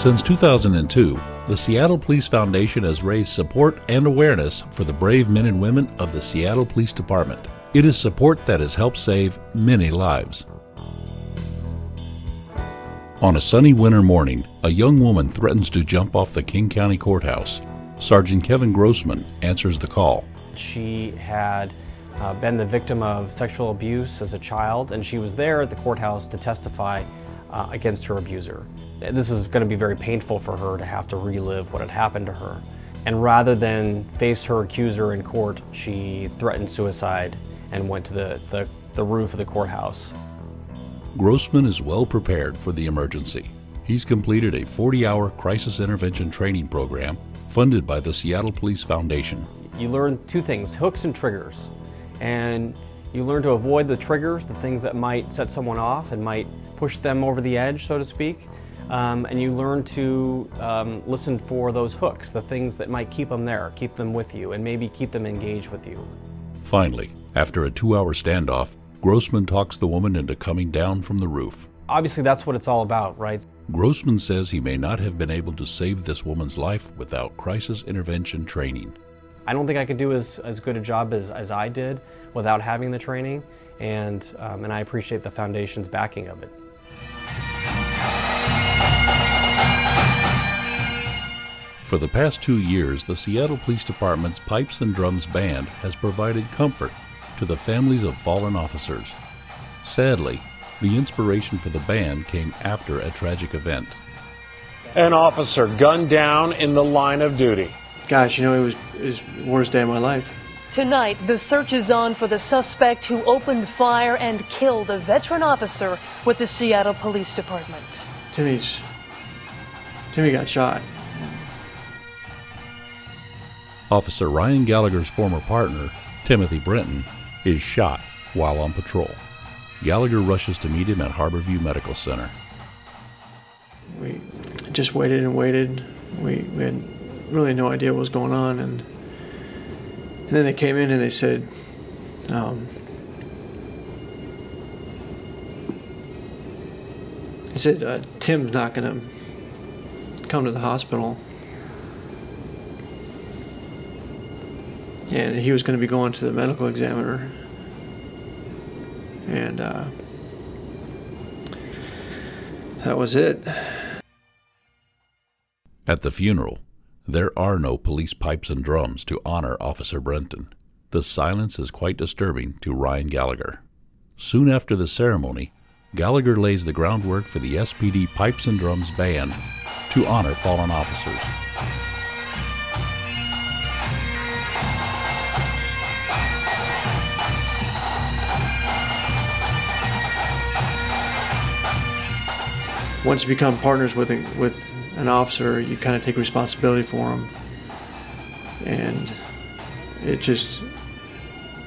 Since 2002, the Seattle Police Foundation has raised support and awareness for the brave men and women of the Seattle Police Department. It is support that has helped save many lives. On a sunny winter morning, a young woman threatens to jump off the King County Courthouse. Sergeant Kevin Grossman answers the call. She had been the victim of sexual abuse as a child, and she was there at the courthouse to testify against her abuser. This was going to be very painful for her to have to relive what had happened to her. And rather than face her accuser in court, she threatened suicide and went to the roof of the courthouse. Grossman is well prepared for the emergency. He's completed a 40-hour crisis intervention training program funded by the Seattle Police Foundation. You learn two things, hooks and triggers. And you learn to avoid the triggers, the things that might set someone off and might push them over the edge, so to speak. And you learn to listen for those hooks, the things that might keep them there, keep them with you, and maybe keep them engaged with you. Finally, after a 2-hour standoff, Grossman talks the woman into coming down from the roof. Obviously, that's what it's all about, right? Grossman says he may not have been able to save this woman's life without crisis intervention training. I don't think I could do as good a job as I did without having the training, and I appreciate the Foundation's backing of it. For the past 2 years, the Seattle Police Department's Pipes and Drums Band has provided comfort to the families of fallen officers. Sadly, the inspiration for the band came after a tragic event. An officer gunned down in the line of duty. Gosh, you know, it was the worst day of my life. Tonight, the search is on for the suspect who opened fire and killed a veteran officer with the Seattle Police Department. Timmy got shot. Officer Ryan Gallagher's former partner, Timothy Brenton, is shot while on patrol. Gallagher rushes to meet him at Harborview Medical Center. We just waited and waited. We had really no idea what was going on, and then they came in and they said, Tim's not going to come to the hospital. And he was going to be going to the medical examiner. And that was it. At the funeral, there are no police pipes and drums to honor Officer Brenton. The silence is quite disturbing to Ryan Gallagher. Soon after the ceremony, Gallagher lays the groundwork for the SPD Pipes and Drums Band to honor fallen officers. Once you become partners with an officer, you kind of take responsibility for him, and it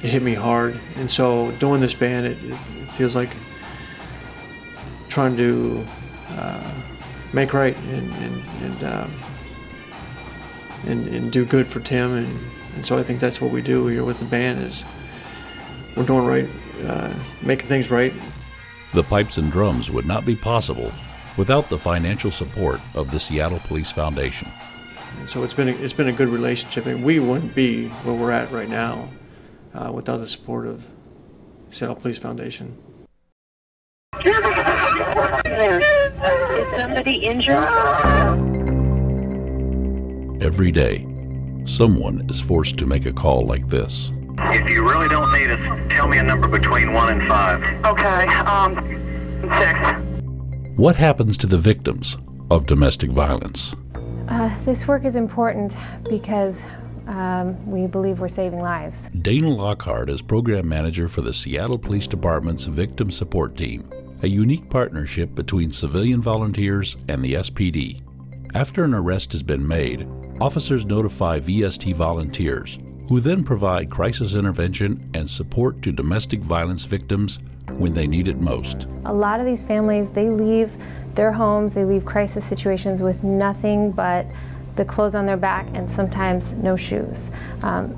hit me hard. And so doing this band, it feels like trying to make right and do good for Tim, and so I think that's what we do here with the band, is we're doing right, making things right. The Pipes and Drums would not be possible without the financial support of the Seattle Police Foundation. And so it's been a good relationship, and we wouldn't be where we're at right now without the support of Seattle Police Foundation. Is somebody injured? Every day, someone is forced to make a call like this. If you really don't need us, tell me a number between 1 and 5. Okay, 6. What happens to the victims of domestic violence? This work is important because we believe we're saving lives. Dana Lockhart is program manager for the Seattle Police Department's Victim Support Team, a unique partnership between civilian volunteers and the SPD. After an arrest has been made, officers notify VST volunteers, who then provide crisis intervention and support to domestic violence victims when they need it most. A lot of these families, they leave their homes, they leave crisis situations with nothing but the clothes on their back and sometimes no shoes,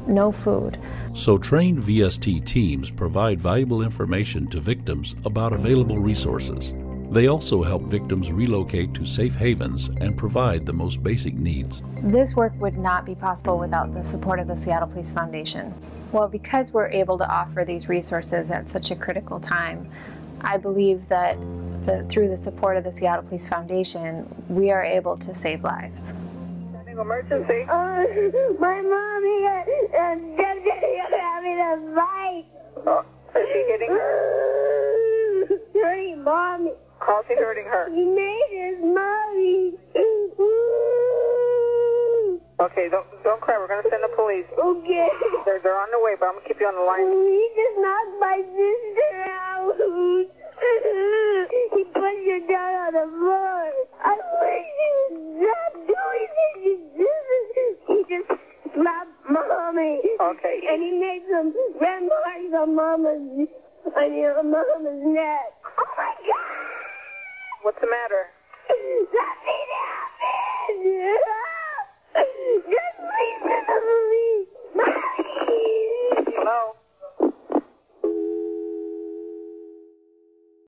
no food. So trained VST teams provide valuable information to victims about available resources. They also help victims relocate to safe havens and provide the most basic needs. This work would not be possible without the support of the Seattle Police Foundation. Well, because we're able to offer these resources at such a critical time, I believe that through the support of the Seattle Police Foundation, we are able to save lives. Emergency. My mommy and Daddy are having a fight. Oh, is she hitting her? Hurting mommy. How's he hurting her? He made his mommy. Okay, don't cry. We're gonna send the police. Okay. They're on the way, but I'm gonna keep you on the line. He just knocked my sister out. He pushed her down on the floor. I wish he would stop doing it. He just slapped mommy. Okay. And he made some red marks on mama's neck. Oh my God! What's the matter? Nothing.